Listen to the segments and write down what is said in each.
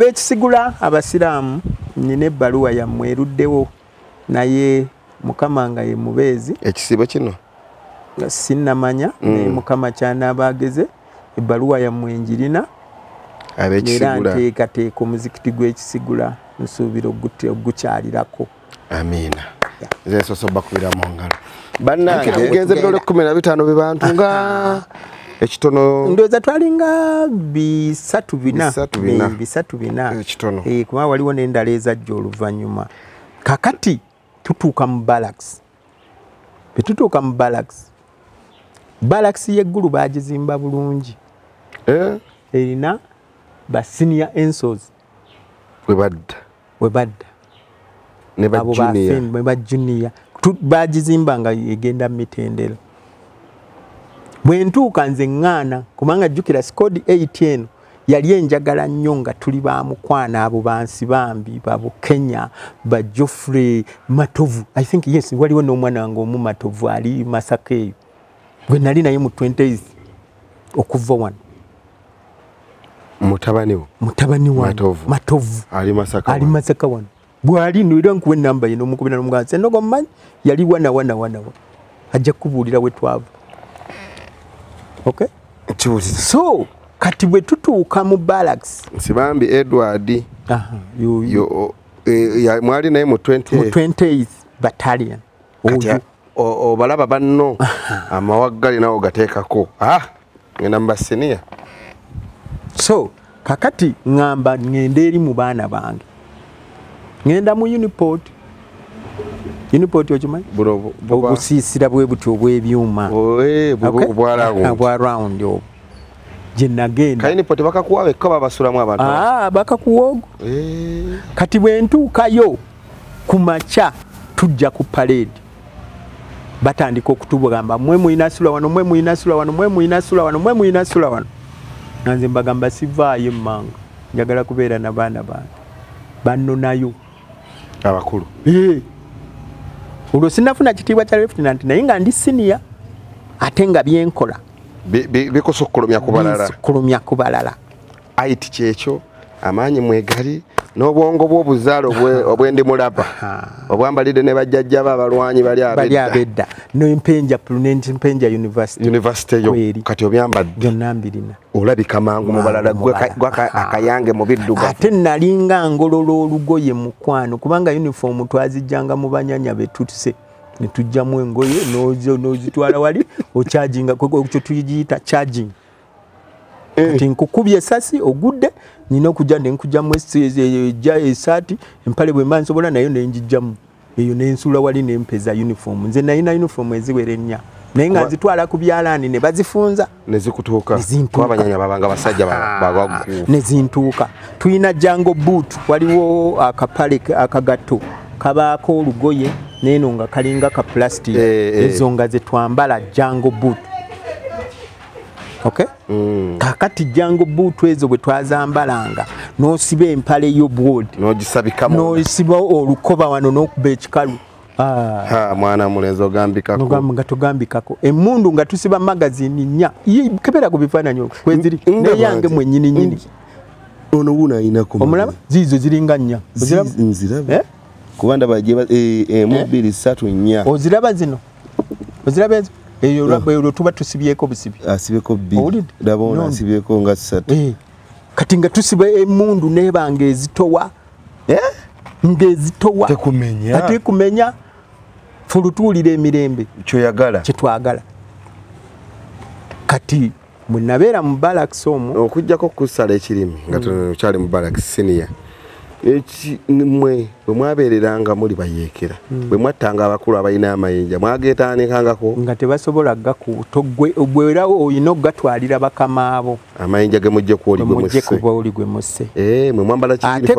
Abekisigula abasiraamu nyine ebbaluwa yammwe eruddewo naye mukama nga ye mubeezi ekisibo kino sinnamanya naye mukama kyanabaageze ebbaluwa yammwe njirina abekisigula era nteekateeka omuzikiti gw'ekisigula nsuubira ogukyalirako. Amiina. Nze sosoba kubira mu ngalo bannange tugenze ebirole 15 bebantu nga ekitono ndowooza twalinga bisatu bina ekitono kuba waliwo n'endala ezajja oluvannyuma. Kakati tutuuka mu barracks. Bwe tutuuka mu barracks y'eggulu baagizimba bulungi erina ba senior ensos we badda ne ba junior baagizimba nga egenda mitendero. Bwe ntuuka nze ŋŋaana kubanga jjukira Skodi 8 eno yali enjagala nnyo nga tuli ba mukwana abo bansi bambi babo Kenya ba Geoffrey Matovu. I think yes waliwo n'omwana wange omu Matovu ali Masaka eyo gwe nali naye mu 20s okuva wano mutabani wa Matovu ali Masaka wano bwali nira nkuwe namba yino omukubina n'omuganzi endogo mmanyi yali wana ajja kubuulira we twava. Okay? So kati bwe tutuuka mu barracks Nsibambi Edward mwali naye mu 20th battalion obalaba banno amawaggali nawo gateekako ngenda mbasiniya. So kakati ngamba ngenda eri mu baana bange ngenda mu Uniport okimanyi obusiisira bwe buti obw'ebyuma obwa round obwo gye nagenda Uniport bakakuwa bekka babasulamu abantu bakakuwa ogwo kati bwe ntuukayo ku makya tujja ku parade batandika okutugamba mwe muyina sula wano mwe muyina sula wano mwe muyina sula wano mwe muyina sula wano nanze mbagamba sivaayo emmanga njagala kubeera na baana bange banno nayo abakulu olwo sinafuna kitiibwa kya lieutenant naye nga ndi senior ate nga byenkola bikosokolomya kubalala aiti kyekyo amaanyi mwegali n'obwongo bw'obuzaalo obwendi mulaba obwambalidde ne bajjajja abalwanyi bali abedda n'empenja Prudent University yo kati obyambadde byonna mbirina olabika mangu mu balala gwe akayange mu biddugavu ate nalinga ngolola olugoye mukwano kubanga uniform twazijjanga mu banyanya betutse ne tujjamu engoye n'ozitwala wali ocharginga kyo tuyita charging kati nkukubye esasi ogudde nina okujja nenkujjamu esaati empale bwe mba nsobola nayo nenjijjamu eyo nensula wali nempeza uniform nze nalina uniform eziwera ennya naye nga nzitwala ku byalaani ne bazifunza nezikutuuka abanyanya babanga basajja babagu nezintuuka. Tulina jango boot waliwo akapale akagatto kabaako olugoye neeno nga kalinga ka plastic ezo nga zetwambala jango boot. Okay? Kakati jango boot ezo bwe twazambalanga n'osiba empale y'obwood n'ogisabikamu n'osiba olukoba wano n'okuba ekikalu mwana mulenzi ogambikako nga tugambikako emmundu nga tusiba magazini nnya kebera ku bifaananyi kweziri neyange mwennyini nnyini ono wuuna ayinako omulaba ziizo ziringa nnya nziraba kuba ndaba mubiri 3 nnya oziraba zino oziraba ezo eyo lwabwe tuba tusibyeko busibi asibeko bbiri ndabona asibyeko nga 3 kati nga tusiba emmundu nebanga ezitowa ngezitowa tekumenya fulutuulira emirembe kyetwagala kati bwe nabeera mu barracks omwo okujjako kusala ekirimi nga tukyali mu barracks senior mwe bwe mwabeereranga muli bayeekera bwe mwattanga abakulu abalina amayinja mwageetaanikangako nga tebasobola gwe era olina okugatwalira bakama abo amayinja ge mujje kuba oli gwe musse mwe mwambala ate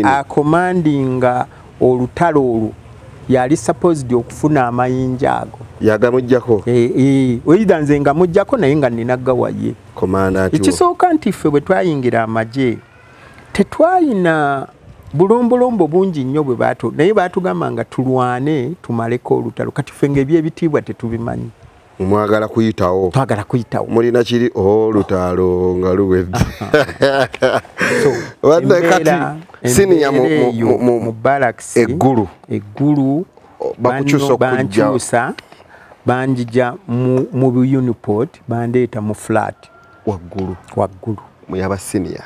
akomandinga olutalo olwo yali supposed okufuna amayinja ago yagamujjako oida nze nga mujjako naye nga nina gawaye ekisooka nti ffe bwe twayingira amagye tetwalina bulombolombo bungi nnyo bwe naye baatugamba nga tulwane tumaleko olutalo kati ffe ng'ebyebitiibwa tetubimanyi mwagala kuyitawo twagala kuyitawo mulina kiri olutaalo nga luwedde wadde kati siniya mu barracks eggulu bankyusa banjija mu uniport bandeeta mu flat waggulu muyaba senior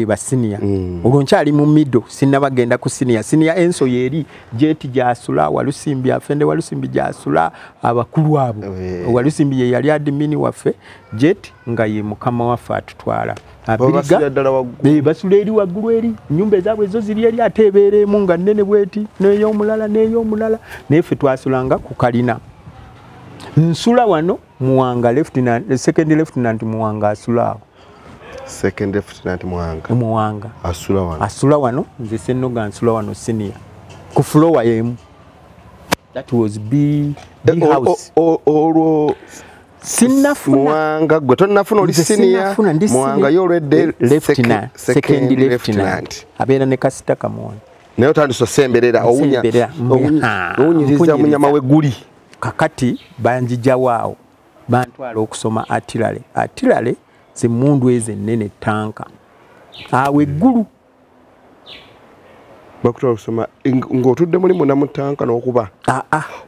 basiniya olwo nkyali mu middle sinnabagenda ku siniya enso yeri jeti gyasula Walusimbi afende Walusimbi gyasula abakulu abo Walusimbi ye yali admin waffe jet nga ye mukama waffe atutwala abiriga basula eri waggulu eri nyumba ezaabwe ezo ziri eri ateebeeremu nga nnene bweti n'ey'omulala nefe twasulanga ku kalina nsula wano Muwanga second lieutenant Muwanga asula second lieutenant Muwanga asula wano nze Ssennoga nsula wano senior ku floor yemu that was B house olwo sinnafuna Muwanga gwe tonnafuna oli senior Muwanga y'olwedde second lieutenant abeera ne kasita kamuwona naye otandise osemberera owunyiriza munyama w'egguli kakati banjijawaawo bantwala okusoma atirale zimmundu ezo ennene tanka awo eggulu bakutwala okusoma ng'otudde muli munda mu tanka n'okuba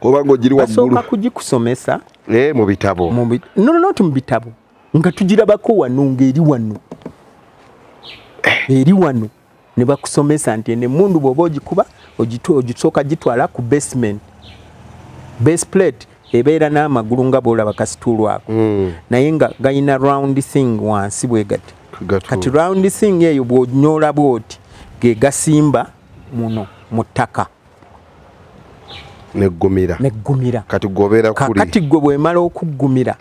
oba ng'ogiri waggulu basooka kugikusomesa mu bitabo noti mu bitabo nga tugirabako wano ng'eri wano ne bakusomesa nti eno emmundu bw'oba ogikuba ogisooka gitwala ku basement base plate ebeera n'amagulu nga bw'olaba kasituulu ako naye nga gayina round thing wansi bwe gati kati round thing eyo bw'onyoola bw'oti ge gasimba muno mu ttaka neggumira kati gwobeera kuli kati gwe bw'emala okuggumira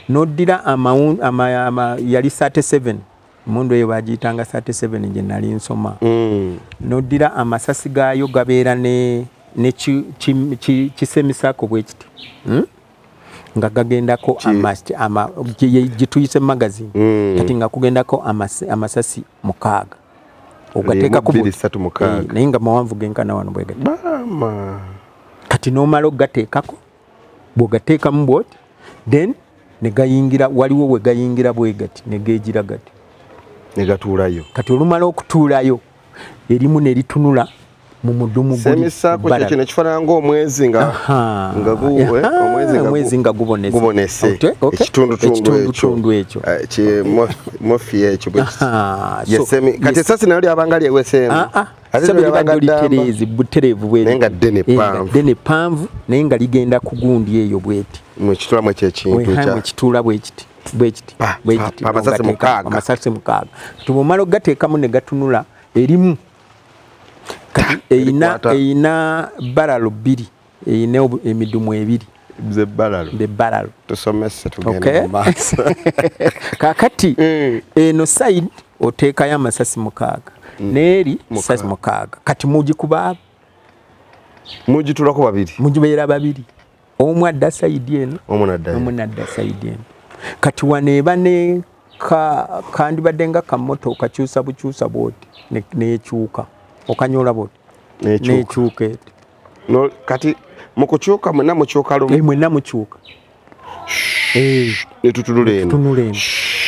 n'oddira yali 37 mundu eyo bagiyitanga 37 gye nali nsoma n'oddira amasasi gaayo gabeera ne kisemisako bwe kiti nga gagendako gituyise magazine kati nga kugendako amasasi 6 ogateekako naye nga mawanvu genkana wano bwe gati kati n'omala ogateekako bw'ogateekamu bwoti then ne gayingira waliwo we gayingira bwe gati ne geegira gati ne gatuulayo kati olumala okutuulayo erimu ne litunula mu mudumu semisako kye kino kifaanana ng'omwezi omwezi nga gubonese ekitundutundu ekyo mofi ekyo kati esasi nayo lyabanga lyeweseemu butereevu naye nga ddene panvu naye nga ligenda ku gundi eyo bweti mwekitulamu ekyekintu bwekiti amasasi 6 tubomala ogateekamu ne gatunula erimu kati eyina baralo 2 eyina emidumu 2 baralo tusomese tugende mu maaso kakati eno side oteekayo amasasi 6 neeri sasi 6 kati mugikuba mugitulako 2 mugibeera 2 omu adda side eno omu nadda side eno kati waneeba ne kandibadde nga kamoto okakyusa bukyusa bwoti neekyuka okanyola bwoti neekyuka eti kati mukukyuka mwenna mukyuka lumu mwenna mukyuka netutunula eno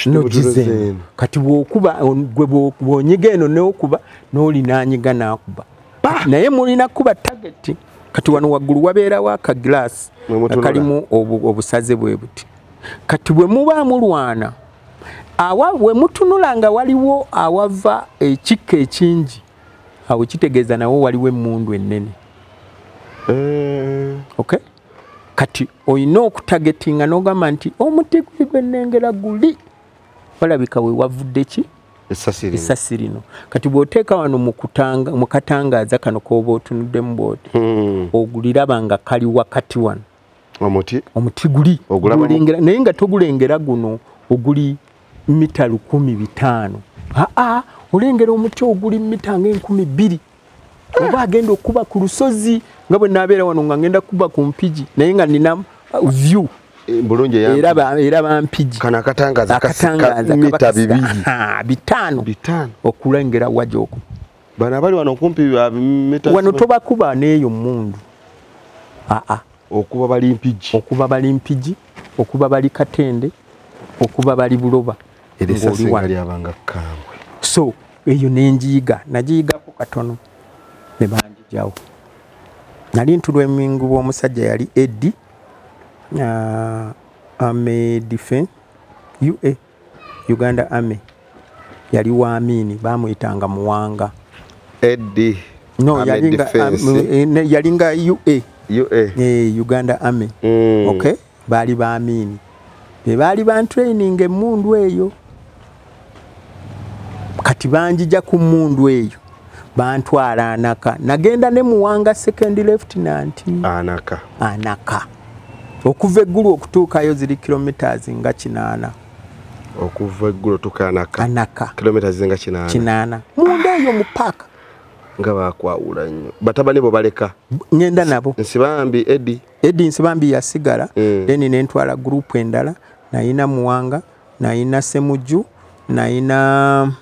nogize kati bw'okuba gwe bw'onyiga eno n'okuba n'olinanyiga n'akuba naye mulina kuba target kati wano waggulu wabeerawo akaglaasi akalimu obusaze bwe buti kati bwe muba mulwana bwe mutunula nga waliwo awava ekikka ekingi awo kitegeeza nawo waliwo emmundu ennene okay kati oyina okutagetinga n'ogamba nti omuti guli gwe nnengera guli walabika we wavudde ki essasi lino kati bw'oteeka wano mu katangaaza kano k'oba otunuddemu bwoti oguliraba nga kali wakati wano omuti guli naye nga togulengera guno oguli mita 1500 olengera omuti oguli mita nga 2000 oba agenda okuba ku lusozi nga bwe naabeera wano nga ngenda kuba ku mpigi naye nga nina view era bampigi kana akatangaza mita 5 okulengera wajoko bana bali wano kumpi mita wano tobakuba neeyo mundu okuba bali mpigi okuba bali Katende, okuba bali Buloba. Erisasi lyabanga Kambwe. So eyo nenjiga nagiigako katono ne banjijawo. Nali ntulwe mingu bw'omusajja yali Eddie Army Defense UA Uganda Army yali wa Amini bamuyitanga Muwanga. Eddie no yalinga UA Uganda Army. Okay, bali ba Amini bali ban training emundu eyo kati banjija ku mundu eyo bantwala Anaka. Nagenda ne Muwanga second lieutenant Anaka okuva eggulu okutuukayo ziri kilometers nga 8. Okuva eggulu tuka Anaka kilometers nga 8 munda eyo mu park nga bakwawula nnyo. Batabani bo baleka ngenda nabo. Nsibambi Eddie Nsibambi yasigala then nentwala group endala nayina Muwanga nayina Semuju nayina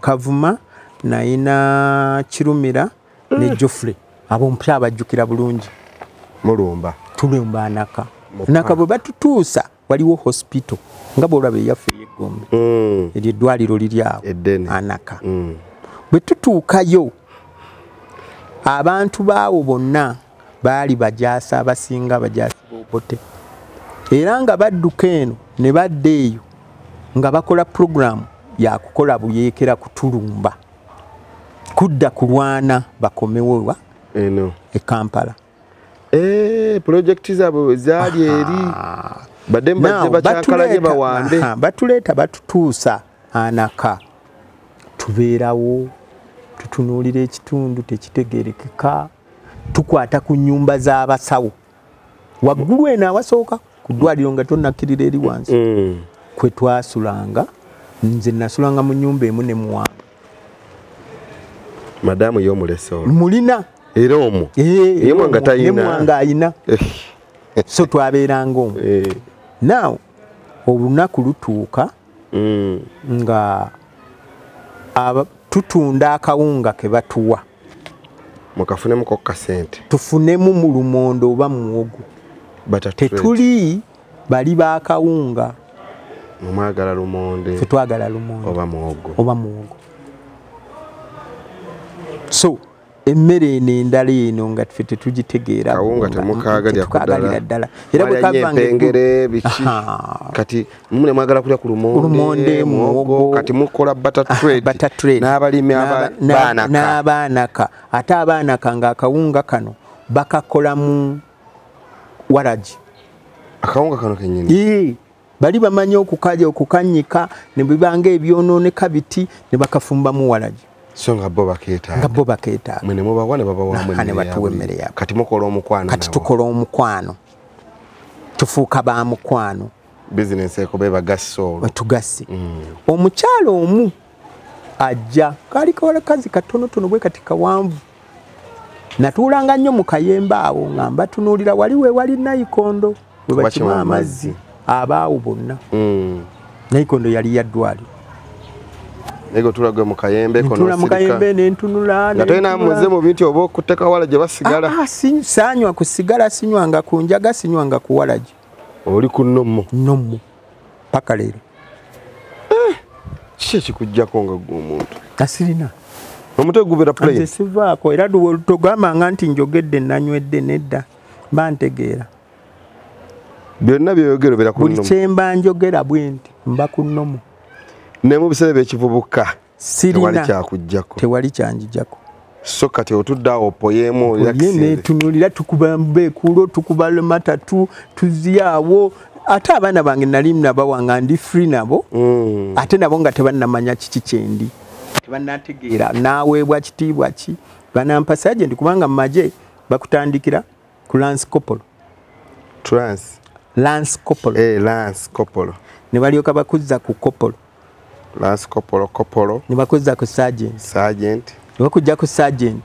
Kavuma nayina Kirumira ne Joffrey abo mpya abajjukira bulungi mulumba tulumba Anaka bwe batutuusa waliwo hospital nga bw'olaba yaffe y'Egombe eryo eddwaliro liri awo Anaka bwe tutuukayo abantu baawo bonna baali bajaasa abasinga bajaasi b'Obote era nga badduka eno ne badda eyo nga bakola programu ya kukola buyeekera kutulumba kudda kulwana bakomewo eno e Kampala. Project zabo zaali eri bademba bakyakalaje bawambe batuleeta batutuusa Anaka tubeerawo tutunuulira ekitundu tekitegerekeka tukwata ku nnyumba z'abasawo waggulu eno awasooka ku ddwaliro nga tonnakkirira eri wansi kwe twasulanga. Nze nasulanga mu nnyumba emu ne Muwanga. Madamu y'omulesoro mulina era omwo Muwanga tayina ne Muwanga ayina so twabeeranga omwo. Now olunaku lutuuka nga tutunda akawunga ke batuwa mukafunemuko kasente tufunemu mu lumondo oba muwogo tetuli bali bakawunga mwagala lumonde twagala lumonde oba muwogo. So emmere eno endala eno nga ffe tetugitegeera kawunga temukagalira ddala era bwe kavangere biki kati mune mwagala kulya ku lumonde muwogo kati mukola butter trade n'abalimi n'abaanaka ate abaanaka nga akawunga kano bakakola mu waraji. Akawunga kano kenyini bali bamanyi okukanyika ne bibanga ebyonooneka biti ne bakafumba mu waraji. So nga bo bakeeta mwene mubawane baba wamwe ne batuwa emmere yabo kati mukola omukwano kati tukola omukwano tufuuka ba mukwano business eko beba gasolo tugasi omukyalo omu ajja kali kola kazi katonotono bwe kati kawanvu natuulanga nnyo mu kayembe awo ngamba tunuulira wali nayikondo bwe bakima amazzi abaawo bonna nayikondo yali yaddwali ego tulagwe mu kayembe kono sirika mukayembe nentunula natena muze mu bintu obo kuteka walaje basigala sanywa kusigala sinywanga kunjaga sinywanga ku walaje oli kunomo nomo paka lero kiki kujjako nga omuntu asirina omuntu gubera play nze sivaako era tugamba nga nti njogedde nanywedde nedda bantegeera byonna byogero bera kunomo buli kyemba njogera bwenti mba kunomo ne mu bisebe ekivubuka sirina tewali kyanjijako so kati otuddawo opoyemu yene tunulira tukubambe kulo tukubale matatu tuziyawo ate abaana bange nali nabawanga ndi free nabo ate nabo nga tebannamanya kiki kyendi tebannategeera naweebwa kitiibwa ki banampa sergeant kubanga mu maje bakutandikira ku Lance Corporal ne balyoka bakuzza ku Corporal Lance Corporal ne bakozza ku sergeant ne bakujja ku sergeant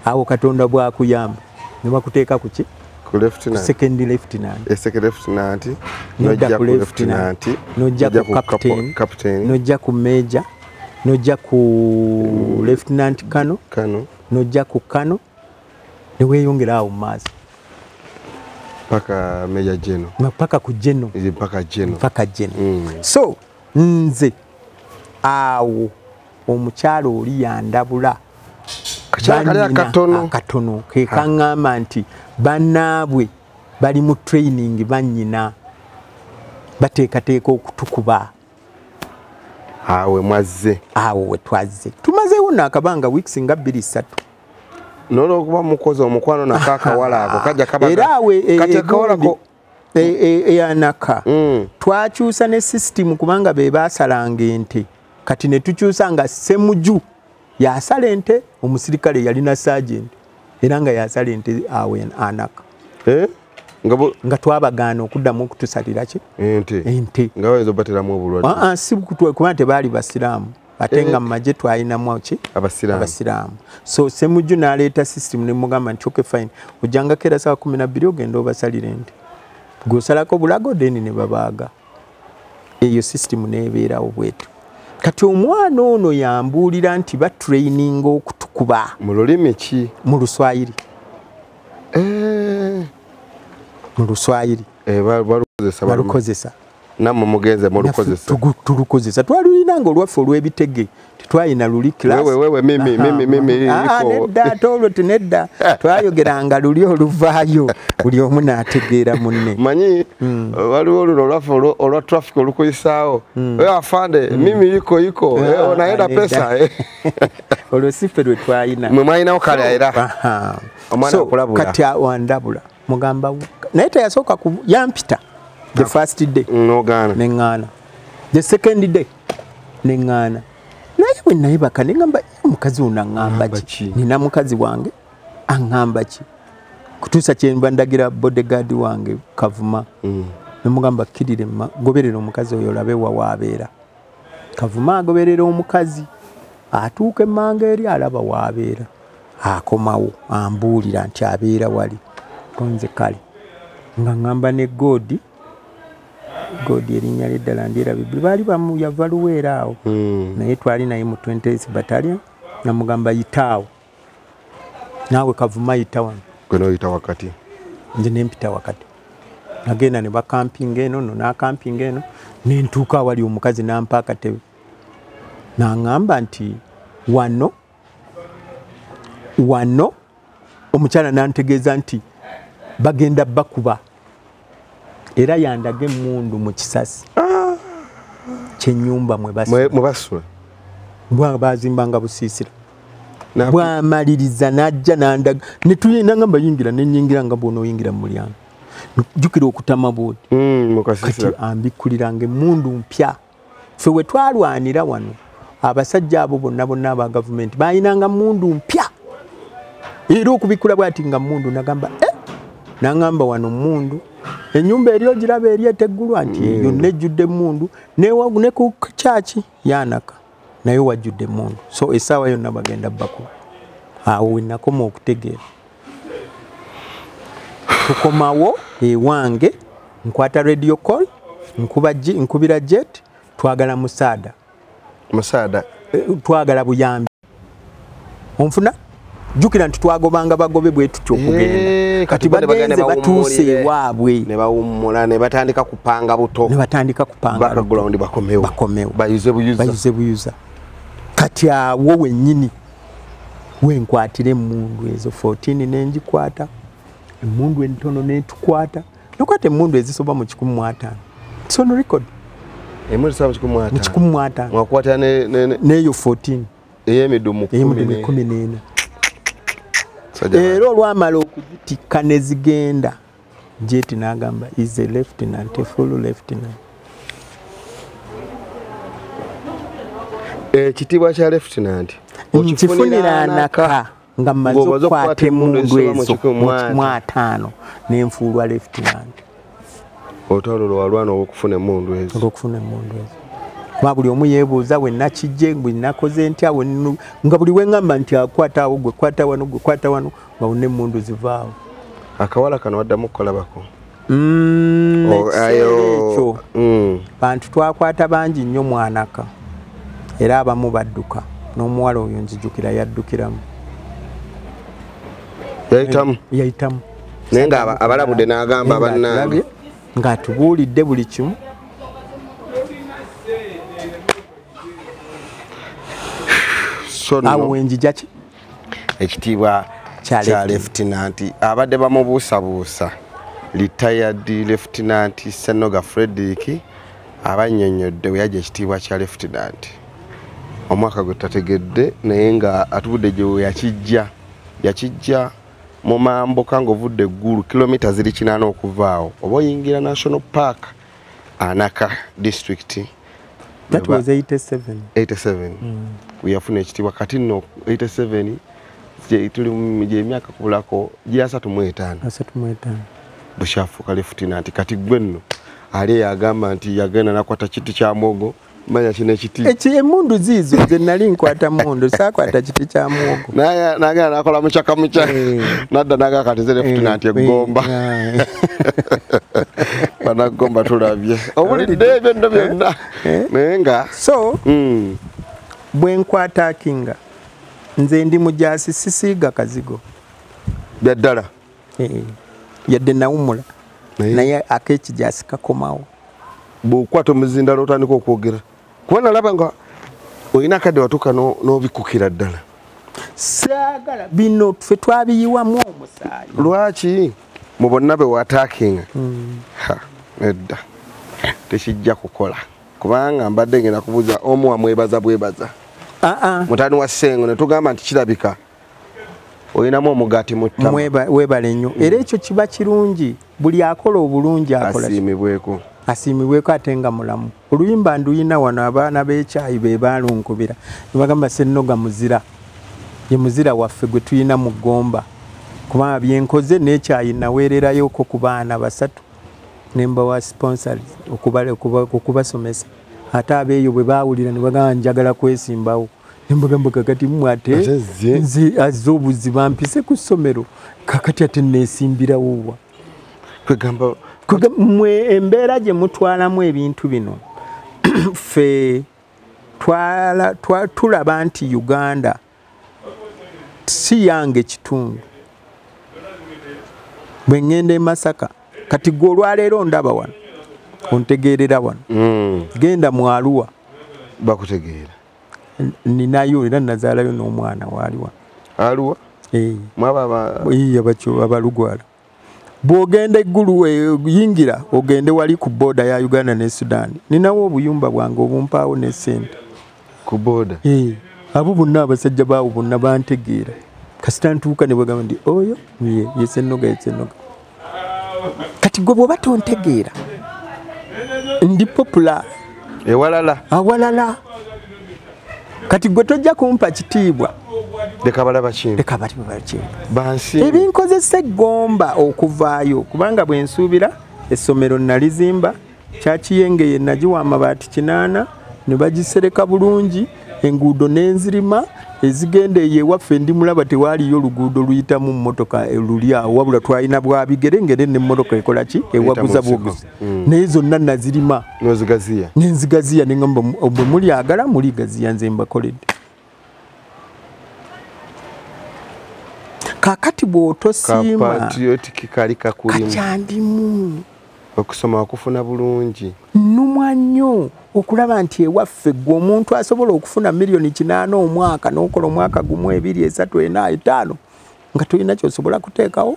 awo Katonda bwakuyamba ne bakuteeka ku ki ku lieutenant second lieutenant nojja ku lieutenant nojja ku captain nojja ku major nojja ku lieutenant kano nojja ku kano ne weeyongera awo maaso paka Major General paka ku General paka General so nze awo omukyalo oli yandabula katono ke kaŋŋamba nti bannaabwe bali mu training bannyina bateekateeka okutukuba awe mwazze awo we twazze tumazeewo naakabanga weeks nga 2-3 n'olwokuba mukozi omukwano nakakawala ako kajja kabaga era awe kati akawalako eyanaka twakyusa ne system kubanga be baasalanga ente kati ne tukyusa nga Ssemuju yasala ente omusirikale yalina sergeant era nga yasala ente awe anaka nga twabagaana okuddamu okutusalira ki ente nga wezo bateramu obulwadde si kuba tebaali basiraamu ate nga mu magye twalinamu ki abasiraamu so Ssemuju n'aleeta system ne mugamba nti okay fine ojjanga kera saa 12 ogenda obasalira ente gwosalako bulago deni ne babaaga eyo system n'ebeerawo bwetu kati omwana ono yambuulira nti batraininga okutukuba mu lulimi ki mu Luswayiri mu Luswayiri balukozesa namwe mugenze mu lukozesa tulukozesa twalulinanga olwaffe olw'ebitege tetwalina luli class wewe mimi nedda tolo tenedda twayogeranga luli oluvaayo buli omu n'ategeera munne manyi waliwo oluno olwaffe olwa traffic olukuyisaawo afande mimi iko naenda pesa olwo sife lwe twalina mwe mwalinawo kale era omwana okulabula kati wandabula mugamba naye teyasooka yampita the first day neŋŋaana the second day neŋŋaana naye bwe nayebaka neŋŋamba omukazi ono aŋŋamba ki nina mukazi wange aŋŋamba ki kutuusa kyenba ndagira bodyguard wange Kavuma nemugamba kkirire goberera omukazi oyo olabe wawaabeera Kavuma agoberera omukazi atuuka emmanga eri alaba waabeera akomawo ambuulira nti abeera wali konze kale nga ŋŋamba ne Godi erinnya ly'eddala ndyerabibwe baali yava Luweera awo naye twali naye mu 20th battalion namugamba yitaawo naawe Kavuma yita wano gwe n'oyita wakati nze nempita wakati nagenda ne bakampinga eno n'akampinga eno nentuuka awali omukazi nampa akatebe naŋŋamba nti wano omukyala nantegeeza nti bagenda bakuba era yandaga emmundu mu kisasi kyenyumba mwe basula bazimbanga busiisira bwamaliriza najja nandaga netuyinanga yingira nenyingira nga bw'onooyingira mu mulyango jjukira okutama bwoti kati ambikkuliranga emmundu mpya ffe we twalwanira wano abasajja abo bonna aba gavumenti bayinanga mmundu mpya era okubikkula bwati nga mmundu nagamba naŋŋamba wano mmundu enyumba eri ogiraba eri eteggulwa nti eyo nejjudde emmundu ne ku kyaki yanaka naye wajjudde emmundu so essaawa yonna bagenda bakuba awo wenakoma okutegeera tukomawo ewange nkwata radio call nkubira jet twagala musaada twagala buyambi onfuna jukira nti twagobanga bagobe bwe tutyo okugenda kati bagenze batuuse ewaabwe ne bawummula ne batandika kupanga buto background bakomewo bayuze buyuza kati awo wennyini wenkwatira emmundu ezo 14 nenjikwata emmundu entono netukwata nokwata emmundu ezisoba mu 15 sono record emmundu saba 15 mwakwata neyo 14 eyemidumu 14 era olwamala okugitikka ne zigenda jeti n'agamba is a lieutenant, a full lieutenant. Ekitiibwa kya lieutenant nkifunira anaka nga mmaze okukwata emmundu ezo mu 5 n'enfuulwa lieutenant. Otwalo walwana okufuna emmundu ezo. Kuba buli omu yeebuuza we nakijje gwe nakoze ntya nga buli weŋŋamba nti akwata awo gwe kwata wano nga wonna emmundu zivaawo. Akawala kano waddamu okukolabako? Ekyo bantu twakwata bangi nnyo mwanaka era abamu badduka n'omuwala oyo nzijukira yaddukiramu. Yayitamu nenga abalabude n'agamba bannange ng'atubuulidde buli kimu. Awo wenjija ki ekitiibwa kya Lieutenant abadde bamubuusabuusa retired Lieutenant Senoga Frederick abannyonnyodde we yajja ekitiibwa kya Lieutenant omwaka gwe tategedde naye nga atubudde gye yakijja mu mambuka ng'ovudde eggulu kilomita ziri 8 okuvaawo oba oyingira National Park Anaka District. That was 87. 87. We yafuna ekitiibwa kati nno 87 tuli emyaka kubulako gye 35. Bushafuuka Lieutenant kati gwe nno ali yagamba nti yagenda nakwata kiti kya mwogo manya kino ekiti emundu ziizo nze nali nkwata mundu saakwata kiti kya mwogo nagenda nakola mucaka nadda naga kati ze Lieutenant eggomba banagomba tulabye obulidde ebyo nno byonna naye nga so bwe nkwata akinga nze ndi mujasi sisiiga kazigo byaddala yadde nawumula naye ak'ekijasi kakomawo bw'okwata omuzindalo otandika okwogera kuba nalaba nga olina akadde watuuka n'obikukira ddala saagala bino ffe twabiyiwamu omusaayi lwaki mu bonna be wataakinga nedda tekijja kukola kubanga mbadde ngenda kubuuza omu wamwebaza bwebaza mutani wa Ssengo ne tugamba nti kirabika olinamu omugaati mu ttama weebale nnyo era ekyo kiba kirungi buli akola obulungi akola asiimibweko ate nga mulamu oluyimba nduyina wano abaana b'ekyayi be baalunkubira ne bagamba Ssennoga muzira ye muzira waffe gwe tuyina mu Gomba kubanga byenkoze n'ekyayi naweererayoko ku baana 3 ne mbawa sponsors okubasomesa ate abeeyo bwe baawulira ne bagamba njagala kwesimbawo ne mbagamba kakati mmwe ate nze azze obuzi bampise ku ssomero kakati ate neesimbirawo wa kwegamba mwe embeera gye mutwalamu ebintu bino ffe tulaba nti Uganda si yange kitundu bwe ngenda e Masaka kati gwe olwaleero ndaba wano ontegeerera wano genda mu Arua bakutegeera ninayo era nazaalayo n'omwana waali wano Arua abalugwala bw'ogenda eggulu yingira ogende wali ku booda ya Uganda ne Sudan ninawo obuyumba bwange obumpaawo ne ssente ku booda abo bonna abasajja baawo bonna bantegeera kasita ntuuka ne bagamba nti oyo ye Ssennoga kati gwe bw'oba tontegeera ndi popular awalala kati gwe tojja kumpa kitiibwa leka balaba kintu ebinkozesa eggomba okuvaayo kubanga bwe nsuubira essomero nalizimba kyakiyengeye nagiwa amabaati 8 ne bagisereka bulungi enguudo n'enzirima ezigenda ewaffe ndi mulaba tewaaliyo oluguudo luyitamu mmotoka luli awo wabula twalina bwa bigere ngere n'emmotoka ekola ki ewaguza buguzi naye zonna nazirima n'enzigaziya ne ngamba bwe mulyagala muligaziya nze mbakoledde kakati bw'otosiima kacyandimu okusoma okufuna bulungi nnumwa nnyo okulaba nti ewaffe gwe omuntu asobola okufuna milioni 8 omwaka n'okola omwaka gumu 2 3 4 5 nga tolina kyosobola kuteekawo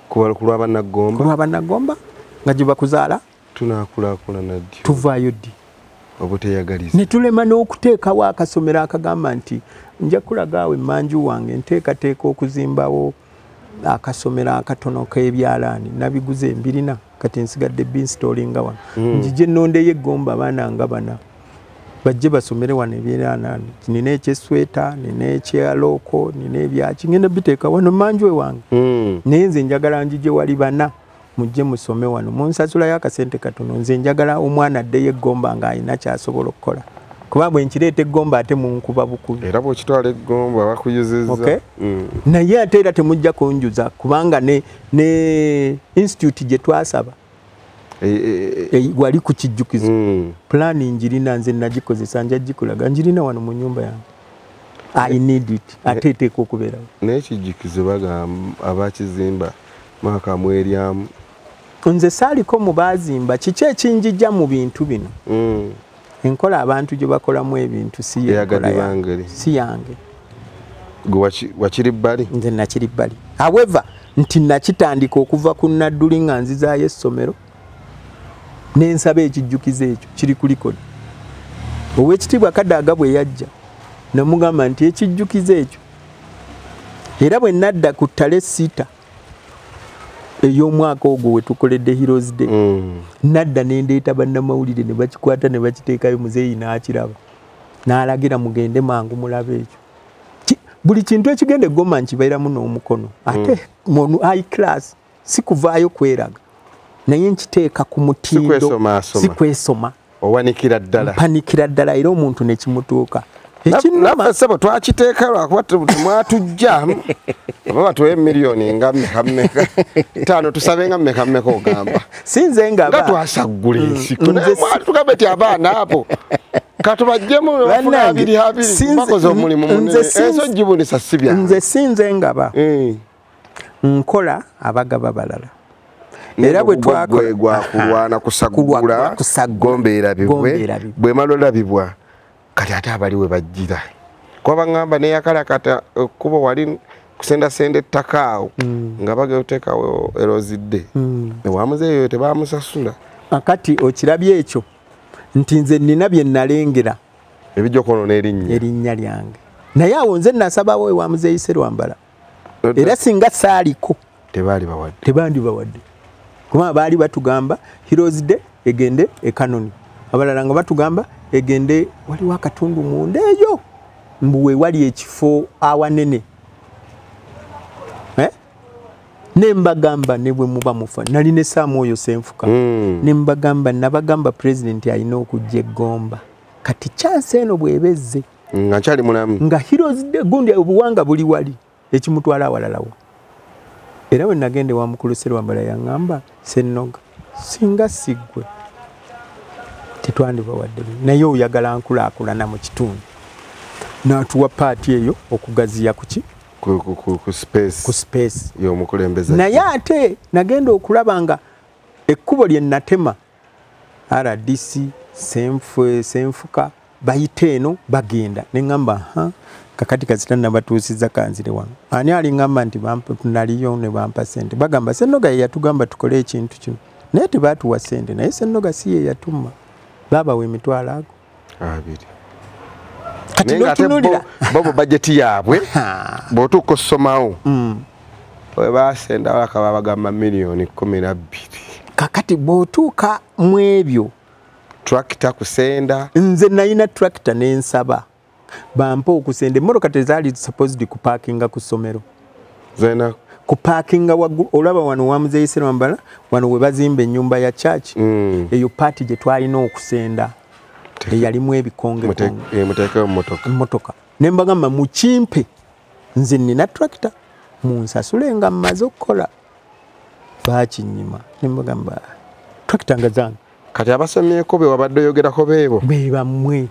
kulwabannagomba nga gye bakuzaala tunaakulaakulana ddi tuvaayo ddi obuteyagaliza ne tulema n'okuteekawo akasomero akagamba nti nja kulaga awo emmanju wange nteekateeka okuzimbawo akasomero akatono k'ebyalaani nabiguze 2 kati nsigadde binstallinga wano njije nnondeyo eggomba abaana nga bana bajje basomere wano ebyalaani nina ekyesweta nina ekyalooko nina ebyaki ngenda biteeka wano manju ewange naye nze njagala njije wali bana mujje musome wano munsasulayo akasente katono nze njagala omwana addeyo eggomba ng'alina kyasobola okukola kuba bwe nkireeta eggomba ate munkuba bukubi era bw'okitwala eggomba bakuyuzizza naye ate era temujja kunjuza kubanga ne institute gye twasaba wali ku kijjukizo plani njirina nze nagikozesa nja gikulaga njirina wano mu nyumba yange I need it ate eteeka okubeerawo naye kijjukizo bagamba abakizimba Maka mweryamu. Nze saaliko mu baazimba kiki ekinjijja mu bintu bino. Enkola abantu gye bakolamu ebintu si yange. Gwe wakiri bbali? Nze nakiri bbali. However, nti nakitandika okuva ku Nadduli nga nzizaayo essomero n'ensaba ekijjukizo ekyo kiri ku likodi. Oweekitiibwa Kadaga bwe yajja namugamba nti ekijjukizo ekyo era bwe nadda ku ttale siita ey'omwaka ogwo we tukoledde Heroes Day nadda n'endeeta bannamawulire ne bakikwata ne bakiteekayo muzeeyi n'akiraba n'alagira mugende mangu mulabe ekyo. Buli kintu ekigenda eggoma nkibairamu n'omukono ate mu high class si kuvaayo kweraga naye nkiteeka ku mutindo si kwesoma owanikira ddala panikira ddala era omuntu ne kimutuuka. Ekinama sebo twakiteeka lwakuba mwatujja baba tuwe miliyoni nga mmeka tano tusabe nga mmeka ogamba sinze nga twasagula ensiko tugambe ti abaana abo katubajjemu habiri bakoze omulimu enso gibunisa sibya nze sinze ngaba nkola abagaba balala era bwe twakola kulwana kusagula gombeera bibwe bwe malola bibwa kati ate abaliwe bajjira kuba ngamba neyakala kata kuba wali kusenda ettaka awo nga bageteekawo erozidde ewamuzeeyo tebamusasula akati okirabye ekyo nti nze nina bye nalengera ebijokono n'erinnya lyange naye awo nze nasabawo ewamuzeeyi Sserwambala era singa saaliko tebandi bawadde kuba baali batugamba Heroes Day egende ekanoni abalala nga batugamba egende waliwo akatundu munda eyo mbuwe wali ekifo awanene nembagamba ne bwe muba mufa nali ne Samuel Senfuka nembagamba nabagamba president alina okujja Gomba kati chance eno bwebezze nga kyali mulamu nga Heroes Day gundi obuwanga buli wali ekimutwala awalalawo era we nagende wa mukulu Sserwambala yangamba Ssennoga singa siggwe tetwandibawadde naye oyagala nkulaakulana mu kitundu n'atuwa paati eyo okugaziya kuki ku space y'omukulembeze naye ate nagenda okulaba nga ekkubo lye natema RDC Senfuka bayite eno bagenda ne ngamba kakati kazitana batuusiza kanzire wano ani alingamba nti naliyo ne bampa sente bagamba Ssennoga yatugamba tukole ekintu kino naye tebatuwa sente naye Ssennoga si ye yatuma baba we mitwala ago abiri kati notunulira bobo budget yaabwe botuko somawo we basenda wakaba bagamba milioni 12 kakati botuka mwebyo tractor kusenda nze nayina tractor n'ensaba bampa okusenda emmotoka tezaali supposed ku parkinga ku ssomero zena ku parkinga olaba wano wamuzeeyi Sserwambala wano we bazimba ennyumba ya church eyo paati gye twalina okusenda eyalimu ebikonge muteekeo mmotoka ne mbagamba mukimpe nze nina tractor munsasule nga mmaze okukola bakinyima ne mbagamba tractor nga zange kati abasomyeko be wabadde oyogerako beebo be bammwe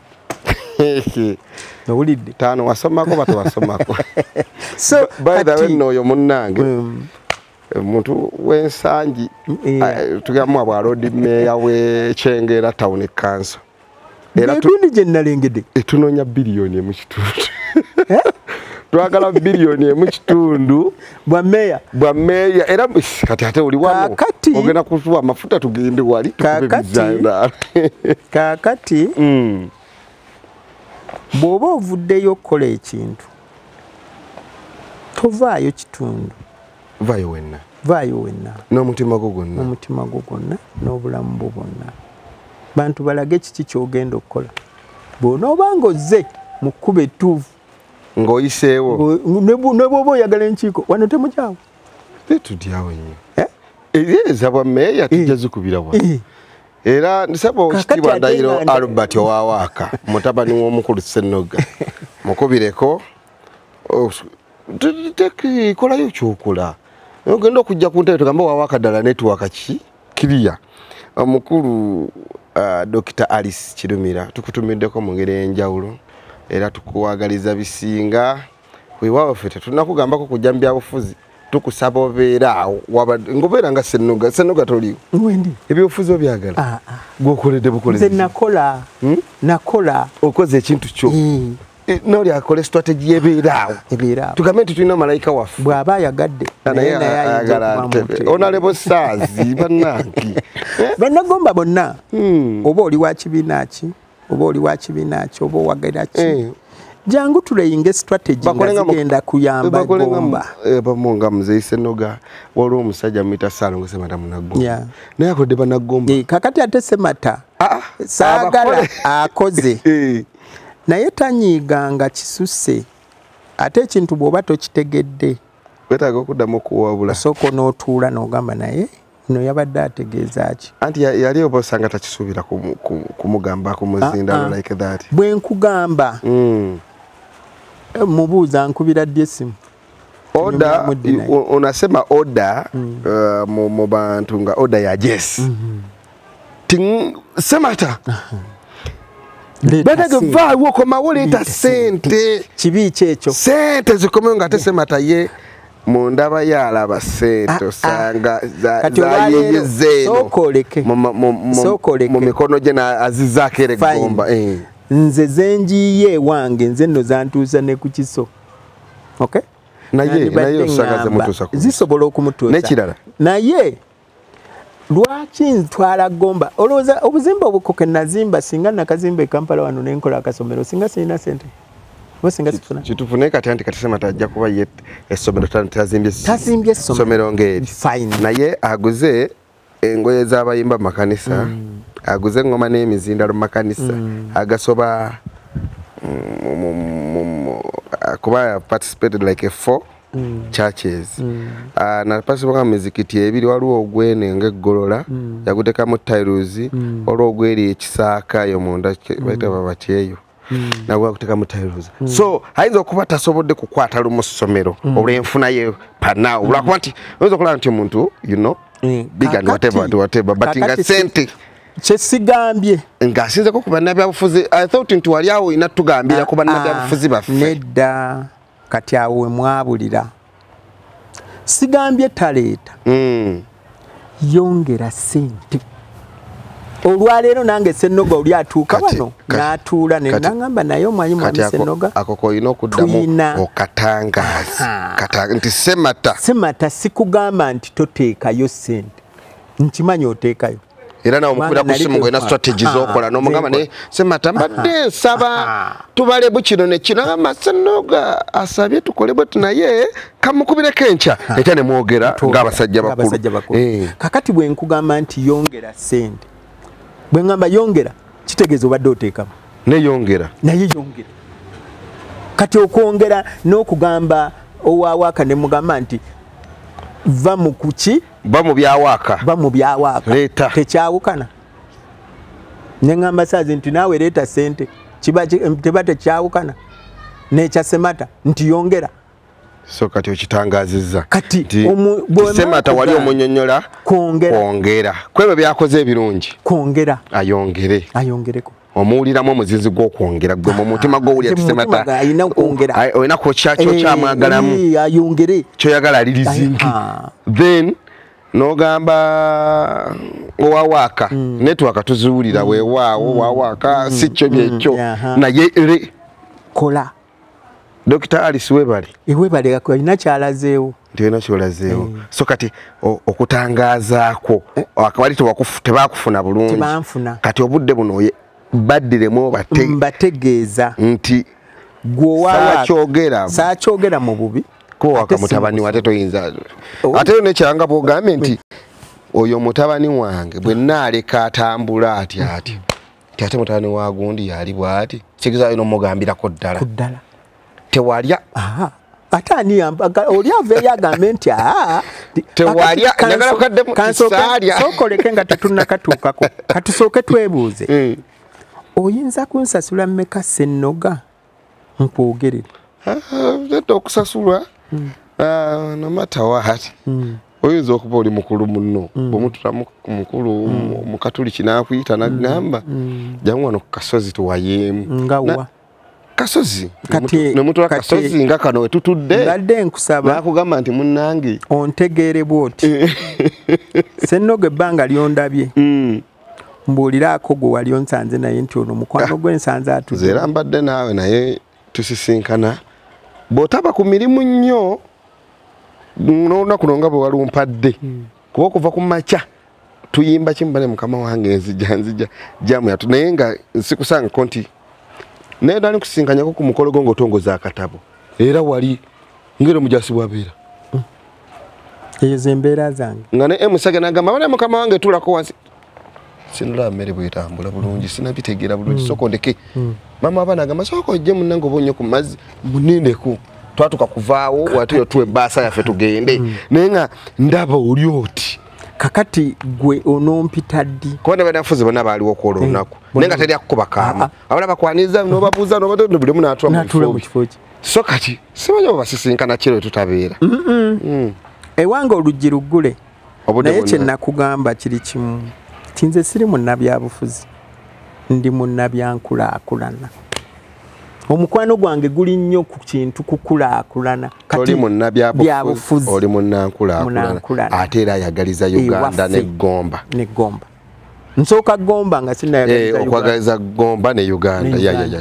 nowulidde taano wasomako batewasomako so by the way n'oyo munnange omuntu w'ensangi tugamwa bwa road mayor w'Ekyengera town council era tundi gye nalengedde tunoonya biliyoni mu kitundu twagala biliyoni mu kitundu bwa meya era kati ate oli wano ogenda kutuwa amafuta tugende wali kakati bw'oba ovuddeyo okukola ekintu tovaayo kitundu vaayo wenna n'omutima gwo gwonna n'obulamu bwo bwonna bantu balage kiki kyogenda okukola bw'onoobanga ozze mu kkuba ettuufu ng'oyiseewo ne bw'oba oyagala enkiiko wano temukyawo tetudyawo nnyo eryeza bwa meeya tujja zikubira bwa era nsaba okitiibwa Ndahiro Albert Owawaaka mutabani w'omukulu Ssennoga mukubireko kolayo kyokola ogenda okujja ku ntebe tugamba Owawaaka ddala netiwaaka kiriya omukulu Dr. Alice Kirumira tukutumiddeko mu ngeri enjawulo era tukuwagaliza bisinga weewaawo ffe tetunakugambako kujja mu byabufuzi tukusaba obeera ngobeera nga Ssennoga toliwo wendi ebyofuzo byagala gwokoledde bukolezi nakola okoze ekintu kyo noli akole strategy ebeeraawo tugambe nti tulina malayika waffe bw'aba ayagadde naye ayagala Honorable Saazi bannange bannagomba bonna oba oli wa kibiina ki oba oli wa kibiina ki oba owagera ki jangu tuleyinga strategy nga zigenda kuyamba Gomba bamunga Muzeeyi Ssennoga waliwo omusajja muyita Saalongo Ssemata Munnagomba naye akodde Bannagomba kakati ate Ssemata saagala akoze naye tanyiiganga kisusse ate ekintu bw'oba tokitegedde wetaaga okuddamu okuwabula osooka n'otuula n'ogamba naye no yabadde ategeeza ki anti yali oba osanga takisuubira kumugamba kumuzinda like that bwe nkugamba mubuuza nkubira ddi essimu oda unasema oda mu bantu nga oda ya Jess Ssemata Badage vaawo okomawo leeta sente kibi kyekyo sente zikomewo nga ate Ssemata ye mu ndaba yalaba sente osanga zayeyezeeno mu mikono gye azizaako era eggomba nze zenjiye wange nze nno zantuusa ne ku kiso naye osanga zemutuusa zisobola okumutuusa n'ekirala naye lwaki ntwala Gomba olowooza obuzimba obukoke nazimba singa nakazimba e Kampala wano nenkola akasomero singa sirina sente singa sifuna kitufune kati anti kati Ssemata ajja kuba ye essomero tazimbye essomero ng'eri naye aguze engoye z'abayimba mu makanisa aguze engoma n'emizindalo mu makanisa agasoba kuba participated like a 4 churches na pasiboka muzikiti ebiri waliwo ogwene ng'eggolola yagutekamu tiles waliwo ogweri ekisaaka yo munda baita babakyeyo nagwa kutekamu tiles so ayinza okuba tasobodde kukwata lumu ssomero olw'enfuna ye panao olwakuba nti oyinza okulaba nti omuntu big and whatever but nga sente kyesigambye ng'asinzeko ku bannabyabufuzi I thought nti wali awo ina tugambira ku bannabyabufuzi baffe nedda kati awo we mwabulira sigambye taleeta yongera sente olwaleero nange Ssennoga oli atuuka wano n'atuula ne nangamba naye omwanyi mwami Ssennoga ako koyina okuddamu okatangaza nti Ssemata sikugamba nti toteekayo sente nkimanyi oteekayo era nawe mukubira ku simu ng'olina strategy z'okola n'omugamba naye Ssemata mbadde nsaba tubale bukino ne kino agamba Ssennoga asabye tukole bweti naye kamukubireko enkya ekya ne mwogera ng'abasajja bakulu kakati bwe nkugamba nti yongera sente bwe ngamba yongera kitegeeza obadde oteekamu naye yongera kati okwongera n'okugamba owawaaka ne mugamba nti va mu kuki ba mu byawaaka tekyawukana ne ngamba Saazi nti naawe leeta sente teba tekyawukana n'ekya Ssemata nti yongera so kati okitangazizza kati Ssemata wali omunyonyola kwongera kwebyo byakoze ebirungi kwongera ayongereko omuwuliramu omuzinzi gw'okwongera gwe mu mutima gw'owulira ti Ssemata ayina okwongera olina ky'amwagalamu ayongere kyoyagala alirizingi then n'ogamba owawaaka network tuziwulira weewaawo wawaaka si kyo byekyo naye kola Dr. Alice Webale alina kyalazeewo so kati okutangazaako akabali tebakufuna bulungi kati obudde buno baddiremu bategeeza nti saakyogera mu bubi kowaka mutabani wate toyinza ate nekyanga bwogambye nti oyo mutabani wange bwe naaleka atambula ati ate mutabani wa gundi yali bw'ati kigeza nomugambirako ddala tewalya ate ani oli aveeyo agambe nti tewalya njagala kukaddemu kisaalya sookoleke nga tetunnakatuukako katusooke twebuuze oyinza kunsasula mmeka Ssennoga nkwogerere ete okusasulwa no matter what oyinza okuba oli mukulu munno bw'omutulamu mukulu mukatuliki n'akuyita n'agamba jangu wano ku kasozi tuwayeemu akasozi nomuntu akasozi nga kano wetutudde badde nkusaba nakugamba nti munnange ontegeere bwoti Ssennoga ebbanga lyondabye mbuuliraako gwe wali onsanze naye nti ono mukwano gwe nsanze atuze era mbadde naawe naye tusisinkana bw'otaba ku mirimu nnyo n'olunaku luno nga bwe walumpadde kuba okuva ku makya tuyimba kimbale mukama wange nzija jamu yatu naye nga nsikusangako nti naye dani kusinkanyako ku mukolo gwo ng'otongoza akatabo era wali ngero mujasi bwabeera ezo zembeera zange nga ne Musage n'agamba bane mukama wange tulako wansi sinula mmere bwetambula bulungi sinabitegeera bulungi soko ndeke mama abana agamba soko ojje munnange obonye ku mazzi munindeko twatuka kuvaawo watuyo tuwe basa yaffe tugende naye nga ndaba oli oti kakati gwe onompita ddi kubona banafuzi bonna baaliwo okwolwo olunaku naye nga teri akukuba kaama abana bakwaniza nobabuuza nobadde buli omu n'atula mu kifo kye so kati simanyi obasisinkana kiro tutabeera ewange oluggi luggule naye kye nakugamba kiri kimu tinze siri munnabyabufuzi ndi munnabyankulaakulana omukwano gwange guli nnyo ku kintu kukulaakulana kati munnabyabufuzi oli munnankulaakulana ate era ayagaliza Uganda n'eggomba nsooka Gomba nga sinayagaliza okwagaliza Gomba ne Uganda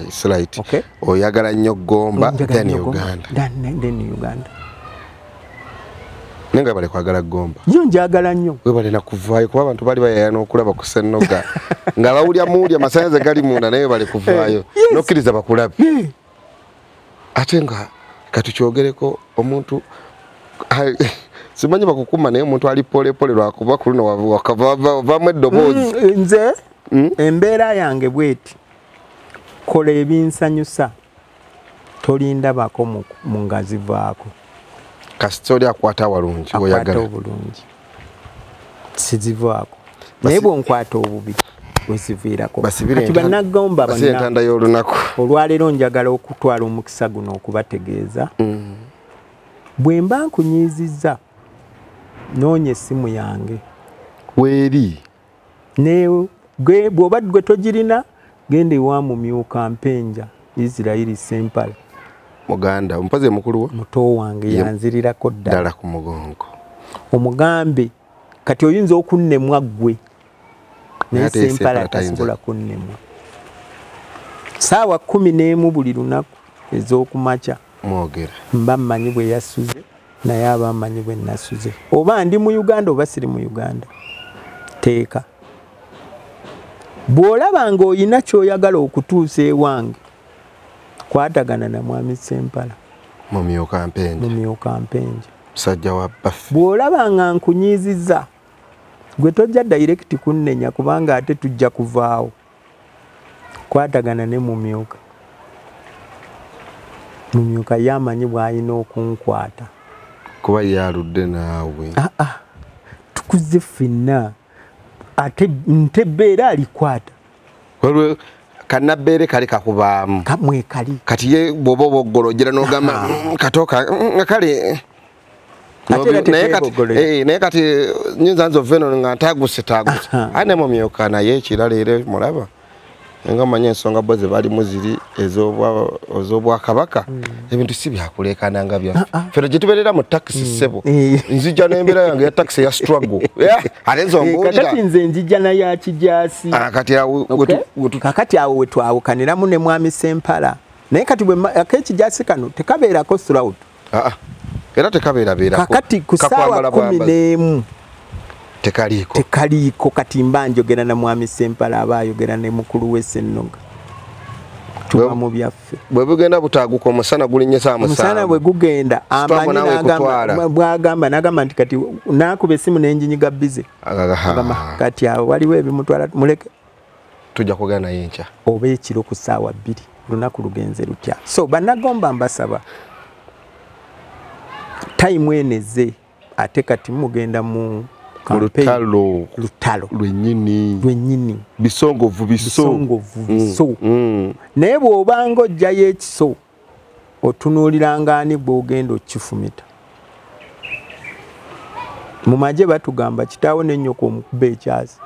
it's right oyagala nnyo Gomba then Uganda nenga bale kwagala Gomba yo njagala nnyo we bale nakuvaayo kuba abantu bali bayana okulaba ku Ssennoga nga bawulya muuli amasanze gali munda naye bale kuvaayo nokkiriza bakulabe ate nga katukyogereko omuntu simanyi bakukuma naye omuntu ali pole lwakuba ku luno wakavaamu eddoboozi nze embeera yange bweti kola ebinsanyusa tolindabako mu ngazivaako kastori akwata walungi oyagala obulungi sizivaako naye bwonkwata obubi weziviirako kati bannagomba entanda y'olunaku olwaleero njagala okutwala omukisa guno okubategeeza bwe mba nkunyiizizza noonya essimu yange weeri bw'oba gwe togirina genda ewa mumyuka mpenja Israeli Sempala muganda omupaze mukulu wo muto wange yanzirirako ddala ku mugongo omugambe kati oyinza okunnemwa ggwe naye Sempala tasobola kunnemwa saawa 11 buli lunaku ez'okumakya mwogera mba mmanyi bwe yasuze naye aba mmanyi bwe nasuze oba ndi mu Uganda oba siri mu Uganda teeka bw'olaba ng'olina ky'oyagala okutuusa ewange kwatagana na mwami Sempala mumyuka mpenja musajja wa baffe bw'olaba nga nkunyiizizza gwe tojja direct kunnenya kubanga ate tujja kuvaawo kwatagana ne mumyuka yamanyi bw'alina okunkwata kuba yaludde naawe tukuze ffenna ate nte bbeera alikwata kanabbeere kali kakubaamu kamwe kali kati ye bw'oba oboggolojera n'ogamba katoka kale naye kati nyinza nze oveno nga ntaguse ane mumyuka naye ekirala era mulaba nga manya ensonga bo ze balimu ziri ez'obwakabaka ebintu si byakulekana nga byaffe fero gye tubeerera mu takisi ssebo nzija n'embeera yange ya takisi ya struggle ate nze ombuulira kakati nze njija na ya kijaasi kakati awo we twawukaniramu ne mwami Sempala naye kati ak'ekijaasi kano tekabeerako throughout era tekabeerabeerako kakati ku ssaawa 11 tekaliiko kati mba njogera na mwami Sempala aba ayogera ne mukulu we Ssennoga tuba mu byaffe bwe bugenda butaaguka omusana gulinnye saa musanvu omusana bwe gugenda amanyi n'agamba nti kati naakuba essimu n'enjinyiga bize kati awo waliwo ebimutwala muleke tujja kugenda naye nkya oba ekiro ku ssaawa 2 lunaku lugenze lutya so bannagomba mbasaba time eneze ate kati mugenda mu lutalo lwennyini bisongovu naye bw'obanga ojjayo ekiso otunuuliranga ani bw'ogenda okifumita mu magye batugamba kitaawo n'ennyoko omukuba ekyasi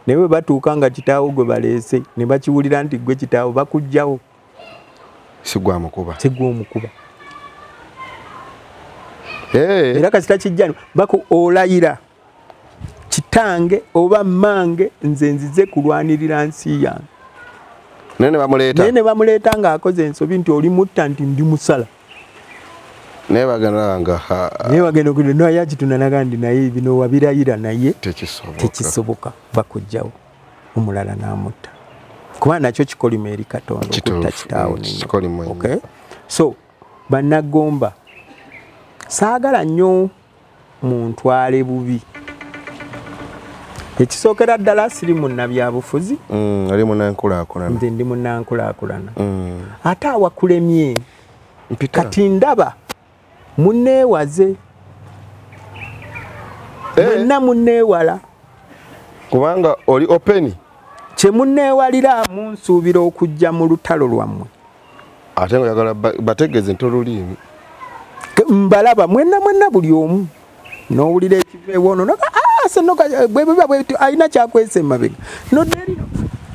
naye bwe batuuka nga kitaawo gwe baleese ne bakiwulira nti gwe kitaawo bakuggyawo sigwa mukuba era kasita kijjano bako olayira kitange oba mmange nze nzize kulwanirira nsi yange nene bamuleeta ng'akoze ensobi nti oli mutta nti ndi musala nebagenda okuli naye akitunanaga ndi naye bino wabirayira naye tekisoboka bakujjawo omulala n'amutta kuba nakyo kikolima eri Katonda okutta kitaawo okay? So bannagomba saagala nnyo muntwale bubi ekisookera ddala siri munnabyabufuzi ali munnankulaakulana nze ndi munnankulaakulana ate awakulemye kati ndaba munneewaze mwenna munneewala kubanga oli openi kye munneewalira munsuubira okujja mu lutalo lwammwe ate nga oyagala bategeeze nti olulimi mbalaba mwenna buli omu n'owulira ekiva ewoono alina kyakwesa emabega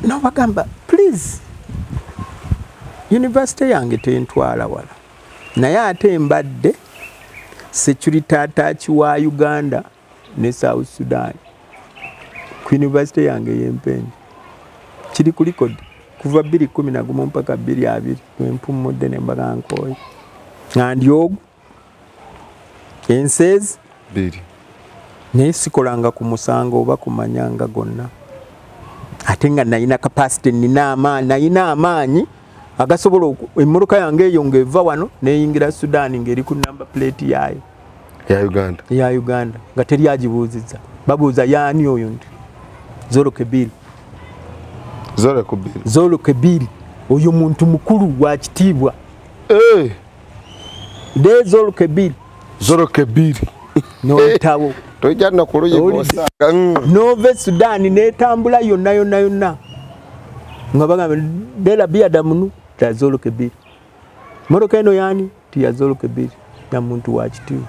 nobagamba please yunivasite yange tentwala wala naye ate mbadde security attach wa Uganda ne South Sudan ku yunivasite yange y'Empendi kiri ku record kuva 2011 mpaka 2020 wempumudde ne mbaga nkooye ngandi ogwo ensezi biri naye sikolanga ku musango oba kumanyanga gonna ate nga nalina capacity nalina amaanyi agasobola emmoloka yange eyo ng'eva wano neyingira Sudan ng'eri ku number plate yaayo ya Uganda nga teri agibuuzizza babuuza yaani oyo nti Zolo Kebiri oyo muntu mukulu wa kitiibwa de Zolo Kebiri n'oyitawo tojja kuluye gwosanga nove Sudan n'etambula yonna nga bagamba dela biadamunu ta Zolo Kebiri moroka eno yaani ti ya Zolo Kebiri na muntu wa kitiibwa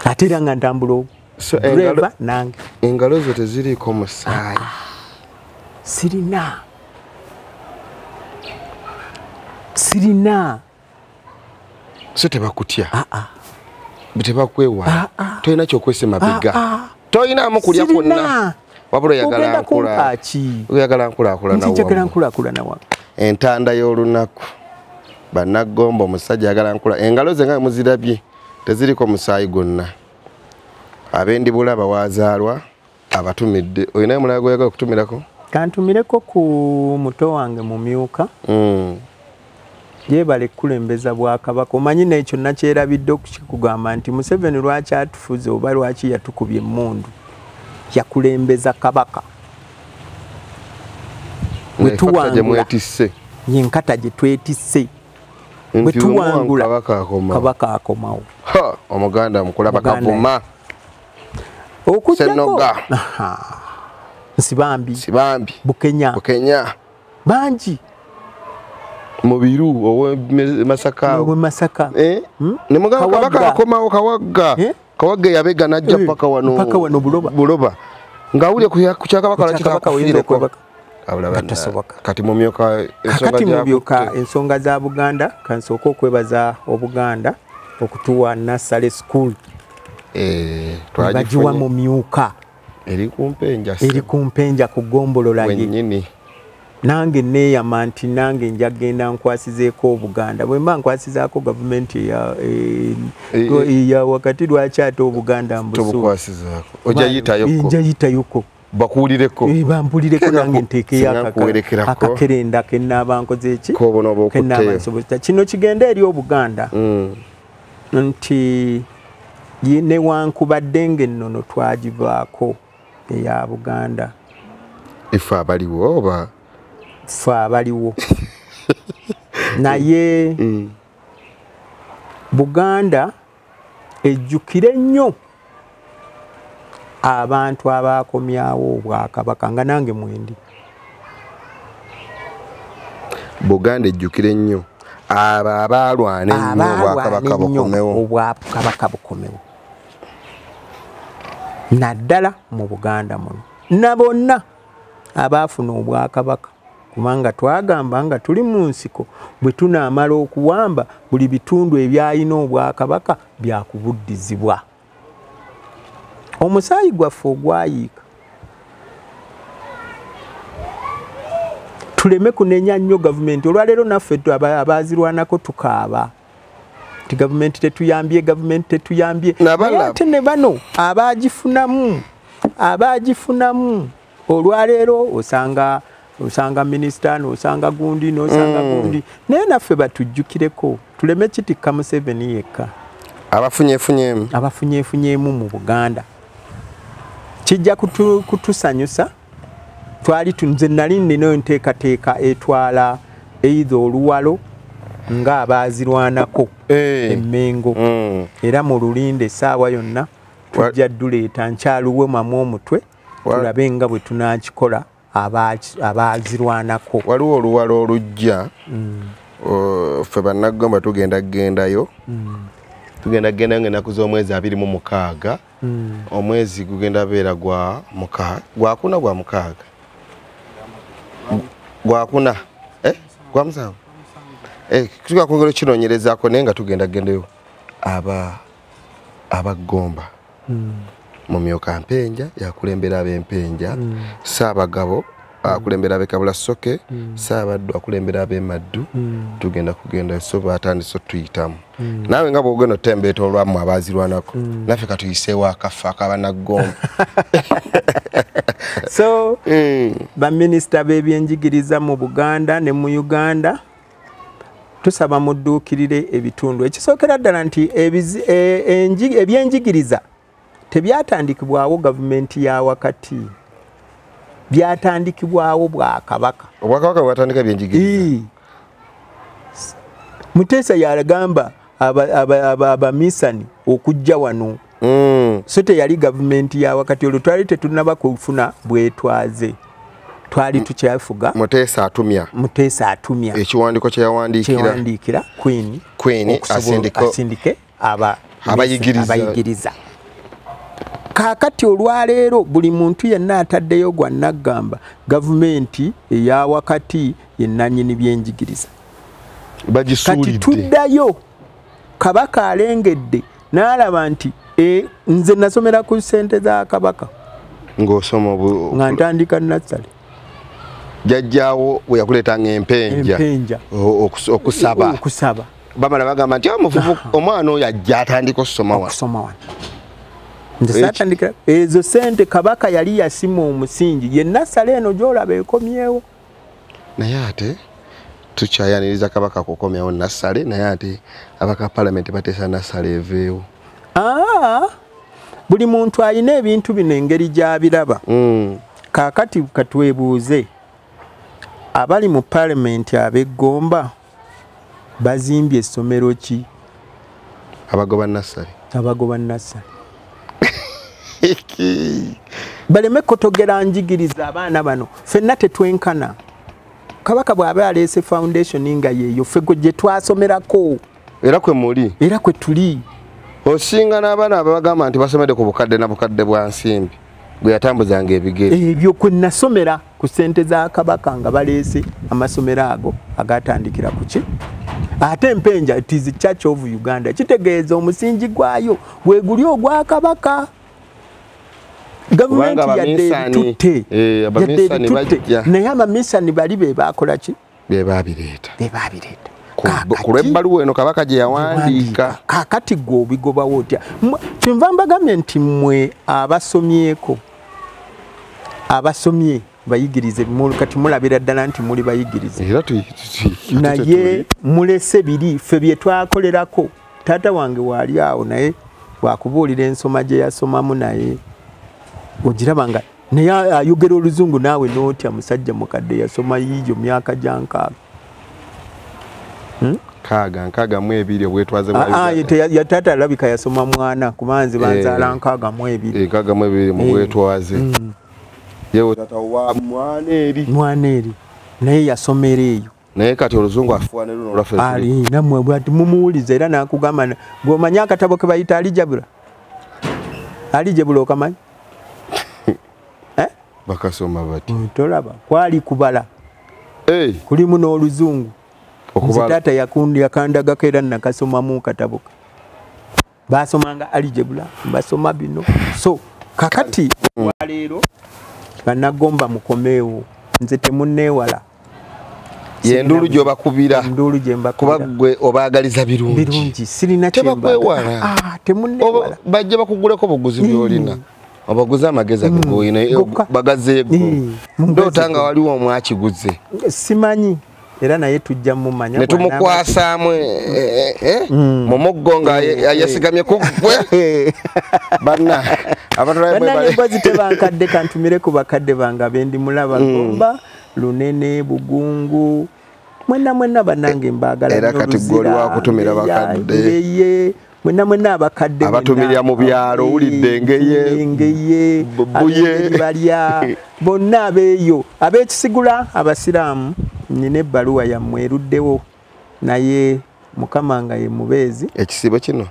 ate era nga ntambula driver nange engalo zo teziriiko musaayi sirina so tebakutya tebakwewa tolina kyokwesa mabiga tolina amukulya kwonna wabula oyagala nkulaakulana entanda y'olunaku bannagomba omusajja ayagala nkula engalo ze nga muzirabye teziriko musaayi gwonna abendi bulaba wazaalwa abatumidde olinayo mulala gweyagala okutumirako kantumireko ku muto wange mumyuka yebale kulembeza Bwakabaka omanyi n'ekyo nakyerabidde okukigamba nti Museveni lwaki atufuze oba lwaki yatukubye emmundu yakulembeza Kabaka bwetuwangula yenkata gye twetisse bwetuwangula Kabaka akomawo omuganda mukulaba kavuma okutyako Sibambi Bukenya bangi mubiru owe Masaka ne muganda Kabaka akomawo Kawagga yabega najja paka wano Buloba ngawulye ku Kabaka lakikakafireko kati mumyoka ensonga za Buganda kansooka okwebaza Obuganda okutuwa Nasale School bagiwa mu myuka eri kumpenja kugombolola ye nange neeyama nti nange njagenda nkwasizeeko Obuganda bwe mba nkwasizaako gavumenti ya wakati lwaki ate Obuganda nja yitayoko bakuulireko bampulireko nange nteekeyo akakerenda kenaaba nkoze eki kenaaba nsobozesa kino kigenda eri Obuganda nti newankubadde ng'ennono twagivaako eya Buganda ife abaliwo oba ffe abaliwo naye Buganda ejjukire nnyo abantu abakomyawo Obwakabaka nga nange mwendi Buganda ejjukire nnyo abo abalwana ennyo Obwakabaka bukomewo naddala mu Buganda muno na bonna abaafuna Obwakabaka kubanga twagamba nga tuli mu nsiko bwe tunaamala okuwamba buli bitundu ebyalina obwakabaka byakubuddizibwa. Omusaayi gwaffe ogwayiika tuleme kunenya nnyo gavumenti. Olwaleero naffe abaazirwanako tukaaba nti gavumenti tetuyambye naye ate ne bano abaagifunamu olwaleero osanga minisita n'osanga gundi n'osanga gundi naye naffe batujjukireko tuleme kitikka Museveni yekka abafunyeefunyeemu mu Buganda. Kijja kutusanyusa. Nze nali nina nteekateeka etwala either Oluwalo nga abaazirwanako Emmengo era mu Lulinde essaawa yonna tujja duleeta nkyaluwemamu omutwe tulabe nga bwe tunaakikola abaazirwanako. Waliwo Oluwalo olujja ffe bannagamba tugendayo ng'ennaku z'omwezi 26 omwezi gugenda beera gwakuna gwa mukaaga gwakuna gwa musanvu tuka kwongera kinoonyerezaako naye nga tugendayo abagomba Mumyuka Mpenja yakulembera ab'Empenja Ssaabagabo akulembera ab'Ekabula Soke Ssaabaddu akulembera ab'Emaddu tugenda so batandise tuyitamu naawe nga bw'ogenda otembeeta olwamu abaazirwanako naffe katuyiseewo akafa ak'abannagomba. So baminisita b'ebyenjigiriza mu Buganda ne mu Uganda tusaba mudduukirire ebitundu. Ekisookera ddala nti ebyenjigiriza tebyatandikibwawo gavumenti ya wakati, byatandikibwawo Bwakabaka. Obwakabaka bwatandika ebyenjigiriza. Muteesa yagamba abamisani okujja wano. So teyali gavumenti ya wakati olwo twali tetunaba kufuna bwetwaze. Twali tukyafuga. Muteesa atumya. Ekiwandiiko kye yawandiikira Queen asindike abayigiriza. Kaakati olwaleero buli muntu yenna ataddeyo gwa naggamba gavumenti eya wakati yennannyini byenjigiriza. Kati tuddayo Kabaka alengedde n'alaba nti nze nasomera ku ssente za Kabaka ng'osoma nga ntandika nassale. Jjajjaawo bwe yakuleetanga empenja okusaba bamala bagamba nti omuvubu omwana oyo ajja atandika okusoma wano. Nze saatandikira ezo ssente Kabaka yali yasima omusingi ye nassale eno gy'olaba ekomyewo. Naye ate tukyayaniriza Kabaka kukomyawo nassale naye ate abaka Parliament bateesa nassale eveewo. Buli muntu alina ebintu bino engeri gy'abiraba. Kaakati katwebuuze abali mu Parliament ab'Egomba bazimbye essomero ki? Abagoba nassale. Baleme kotogera njigiriza abaana bano ffenna tetwenkana. Kabaka bw'aba aleese foundation nga yeeyo ffe gye twasomerako era kwe tuli. Osinga n'abaana abagamba nti basomedde ku bukadde na bukadde bwa nsimbi gwe yatambuzanga ebigere. Ebyo kwe nasomera ku ssente za Kabaka nga baleese amasomero ago agatandikira ku ki? Ate Empenja it is the Church of Uganda. Kitegeeza omusingi gwayo bwe guli ogwa Kabaka. Gavumenti yadde tutte naye abamisani bali be bakola ki? Be babireeta. Ku lw'ebbaluwa eno Kabaka gye yawandiika. Kaakati gwe obigobawo otya? Kyenva mbagambye nti mmwe abasomye bayigirize kati mulabira ddala nti muli bayigirize. Naye mulese biri ffe bye twakolerako. Taata wange waali awo naye wakubuulira ensoma gye yasomamu naye ogiraba nga naye ayogera Oluzungu naawe n'otya musajja mukadde yasoma yiyo myaka gya 62 obwetwaze ya taata alabika yasoma mwana kubanze banzaala 62 mu bwetwaze. Yewe taata wa mwana eri naye yasomera eyo. Naye kati Oluzungu afuwa ne luno olwaffe ali namwe bwati mumuwuliza era nakugamba ng'omanya akatabo ke bayita alijabula okamanyi bakasoma bati tolaba kwali kubala kulimu n'oluzungu nze taata yakandagako era nakasomamu katabo basomanga algebra basoma bino so kakati waleero banagomba mukomeewo nze temunneewala yendulu gyobakubira ndulu kuba gwe obaagaliza birungi sirina tebakwewala temunneewala bajja bakuguleko buguzi byolina obaguza amagezi agoyina bagazeego ndotanga waliwo omwakiguze simanyi era naye tujja mumanya ne tumukwasaamu mumuggo nga yasigamye kugwe banna abatulaembazi tebankadde kantumire ku bakadde bange bendi mulaba Gomba Lunene Bugungu mwenna banange mbagala era kati gwe wakutumira bakadde mwenna abakadde abatumira mu byalo ulidde ngeye buye balya bonna abeeyo abekisigula abasiraamu nyine ebbaluwa yammwe eruddewo naye mukama nga ye mubeezi ekisibo kino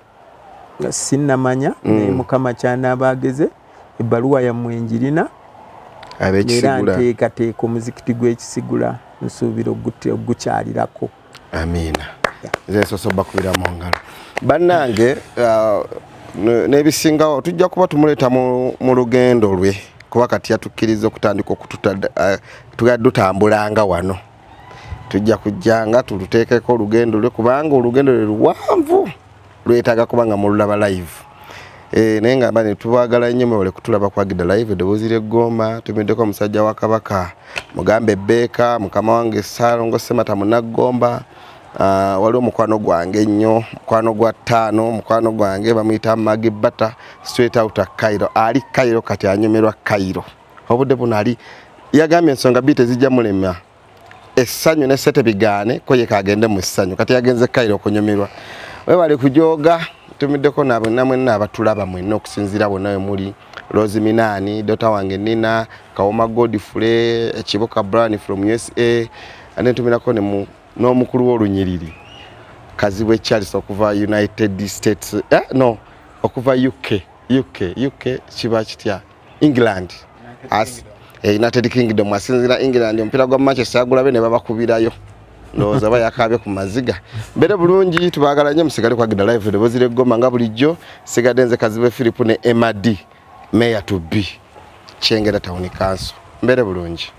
sinnamanya naye mukama kyanaabageze ebbaluwa yammwe njirina abekisigula era nteekateeka omuzikiti gw'ekisigula nsuubira ogukyalirako amiina zesoso bakubira mu ngalo bannange n'ebisingawo tujja kuba tumuleeta mu lugendo lwe kuba kati yatukkiriza okutandika okututambulanga wano tujja kujjanga tuluteekeko olugendo lwe kubanga olugendo lwe luwanvu lwetaaga kubanga mululaba live naye ngamba ne tubagala nnyo mwewale kutulaba ku Agida Live eddoboozi ly'eggoma tumiddeko omusajja wa Kabaka mugambe Beeka mukama wange Saalongo Ssemata Munaggomba waliwo mukwano gwange ennyo mukwano gwa ttaano mukwano gwange bamuyita Magi Bata straight out Cairo ali Cairo kati anyumirwa Cairo obudde buno ali yagambye ensonga bbiri tezijja mulema essanyu ne sete bigaane ko ye kagende mu ssanyu kati yagenze Cairo okunyumirwa webale kujoga tumiddeko namwe abatulaba mwenna okusinziira bonna we muli Rose Minani dota wange Nina Kawoma Godfrey Ekiboka Brown from USA ane tumirako ne n'omukulu w'olunyiriri Kazibwe Charles okuva United States okuva UK kiba kitya England as United Kingdom asinzira England ompira gwa Manchester agulabe ne babakubirayo ndowooza bayakabye ku maziga mbere bulungi tubagala nnyo musigale ku Agida Live eddoboozi ly'eggoma nga bulijjo sigadde nze Kazibwe Philip ne MD Mayor to be Kyengera Town Council mbere bulungi